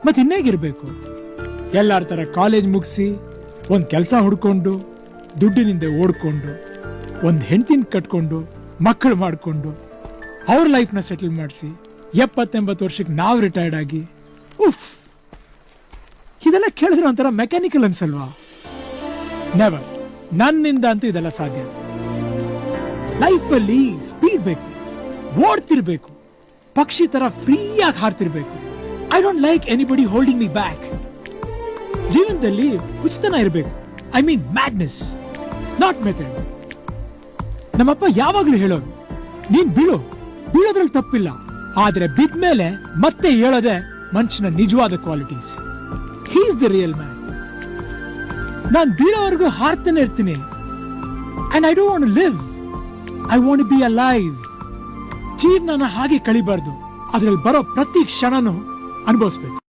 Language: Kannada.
ಮತ್ತೆ ಇನ್ನೇಗಿರ್ಬೇಕು? ಎಲ್ಲಾರ ತರ ಕಾಲೇಜ್ ಮುಗಿಸಿ ಒಂದ್ ಕೆಲಸ ಹುಡ್ಕೊಂಡು ದುಡ್ಡಿನಿಂದ ಓಡ್ಕೊಂಡು ಒಂದ್ ಹೆಂಡತಿನ ಕಟ್ಕೊಂಡು ಮಕ್ಕಳು ಮಾಡ್ಕೊಂಡು ಅವ್ರ ಲೈಫ್ನ ಸೆಟಲ್ ಮಾಡಿಸಿ 70-80 ವರ್ಷಕ್ಕೆ ನಾವು ರಿಟೈರ್ಡ್ ಆಗಿ ಉಫ್, ಇದೆಲ್ಲ ಕೇಳಿದ್ರೆ ಒಂಥರ ಮೆಕ್ಯಾನಿಕಲ್ ಅನ್ಸಲ್ವಾ? ನೆವರ್. ನನ್ನಿಂದ ಅಂತೂ ಇದೆಲ್ಲ ಸಾಧ್ಯ. ಲೈಫಲ್ಲಿ ಸ್ಪೀಡ್ ಬೇಕು, ಓಡ್ತಿರ್ಬೇಕು, ಪಕ್ಷಿ ತರ ಫ್ರೀಯಾಗಿ ಹಾರ್ತಿರ್ಬೇಕು. I don't like anybody holding me back. ಜೀವನದಲ್ಲಿ ಉಚಿತನ ಇರಬೇಕು. I mean madness, not method. ನಮ್ಮಪ್ಪ ಯಾವಾಗ್ಲೂ ಹೇಳೋರು, ನೀನ್ ಬೀಳೋದ್ರಲ್ಲಿ ತಪ್ಪಿಲ್ಲ, ಆದ್ರೆ ಬಿದ್ಮೇಲೆ ಮತ್ತೆ ಹೇಳೋದೆ ಮನುಷ್ಯನ ನಿಜವಾದ qualities. He is the real man. ನಾನ್ ಬೀಳೋವರೆಗೂ ಹಾರ್ತಾನೆ ಇರ್ತೀನಿ. And I don't want to live, I want to be alive. ಜೀವನನ ಹಾಗೆ ಕಳಿಬಾರ್ದು, ಅದ್ರಲ್ಲಿ ಬರೋ ಪ್ರತಿ ಕ್ಷಣನೂ ಅನುಭವಿಸ್ಬೇಕು.